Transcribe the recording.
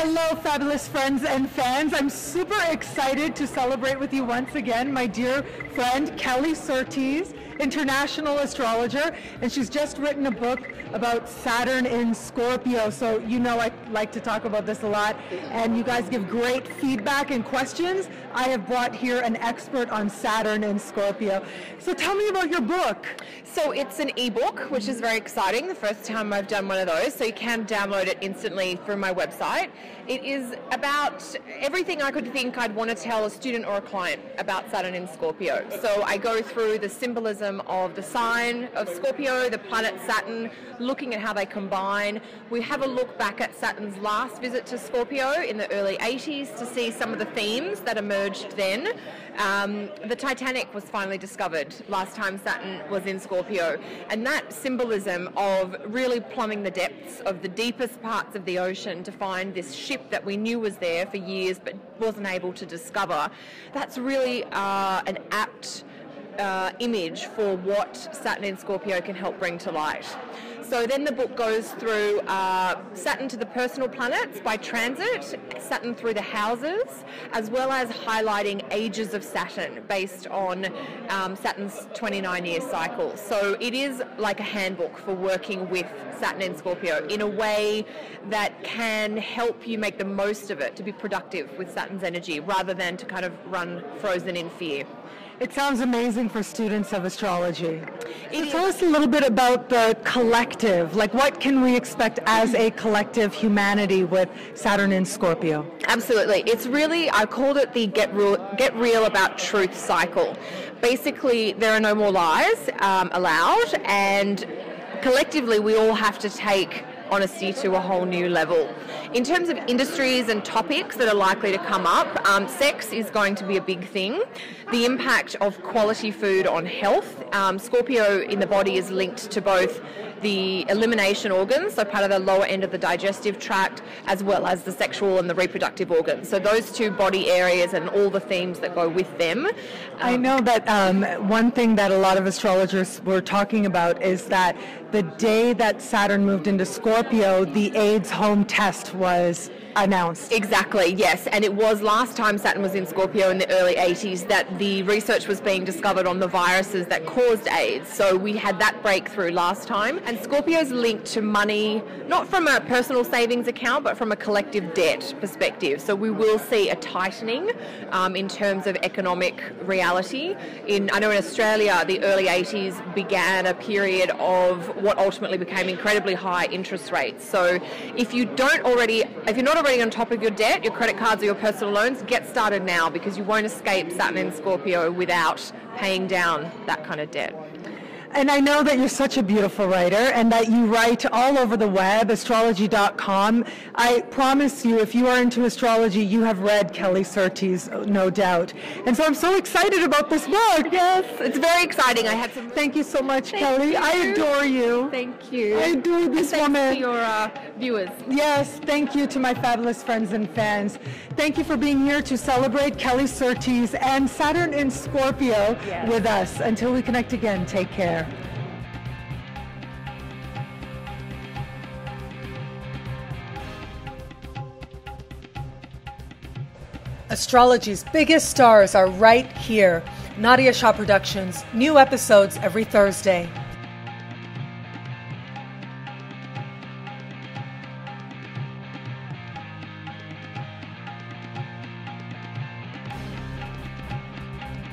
Hello, fabulous friends and fans. I'm super excited to celebrate with you once again my dear friend Kelly Surtees, International Astrologer, and she's just written a book about Saturn in Scorpio. So you know I like to talk about this a lot, and you guys give great feedback and questions. I have brought here an expert on Saturn in Scorpio. So tell me about your book. So it's an ebook, which is very exciting. The first time I've done one of those, so you can download it instantly through my website. It is about everything I could think I'd want to tell a student or a client about Saturn in Scorpio. So I go through the symbolism of the sign of Scorpio, the planet Saturn, looking at how they combine. We have a look back at Saturn's last visit to Scorpio in the early 80s to see some of the themes that emerged then. The Titanic was finally discovered last time Saturn was in Scorpio, and that symbolism of really plumbing the depths of the deepest parts of the ocean to find this ship that we knew was there for years but wasn't able to discover, that's really an apt image for what Saturn in Scorpio can help bring to light. So then the book goes through Saturn to the personal planets by transit, Saturn through the houses, as well as highlighting ages of Saturn based on Saturn's 29-year cycle. So it is like a handbook for working with Saturn in Scorpio in a way that can help you make the most of it, to be productive with Saturn's energy rather than to kind of run frozen in fear. It sounds amazing for students of astrology. So tell us a little bit about the collective. Like, what can we expect as a collective humanity with Saturn in Scorpio? Absolutely. It's really, I called it the get real about truth cycle. Basically, there are no more lies allowed, and collectively we all have to take honesty to a whole new level. In terms of industries and topics that are likely to come up, sex is going to be a big thing. The impact of quality food on health. Scorpio in the body is linked to both the elimination organs, so part of the lower end of the digestive tract, as well as the sexual and the reproductive organs. So those two body areas and all the themes that go with them. I know that one thing that a lot of astrologers were talking about is that the day that Saturn moved into Scorpio, the AIDS home test was announced. Exactly, yes. And it was last time Saturn was in Scorpio in the early 80s that the research was being discovered on the viruses that caused AIDS. So we had that breakthrough last time. And Scorpio's linked to money, not from a personal savings account, but from a collective debt perspective. So we will see a tightening in terms of economic reality. I know in Australia, the early 80s began a period of what ultimately became incredibly high interest rates. So if you're not already on top of your debt, your credit cards or your personal loans, get started now, because you won't escape Saturn in Scorpio without paying down that kind of debt. And I know that you're such a beautiful writer and that you write all over the web, astrology.com. I promise you, if you are into astrology, you have read Kelly Surtees, no doubt. And so I'm so excited about this book. Yes, it's very exciting. Thank you so much, Kelly. I adore you. Thank you. I adore this woman. Thanks to your viewers. Yes, thank you to my fabulous friends and fans. Thank you for being here to celebrate Kelly Surtees and Saturn in Scorpio with us. Until we connect again, take care. Astrology's biggest stars are right here. Nadiya Shah Productions, new episodes every Thursday.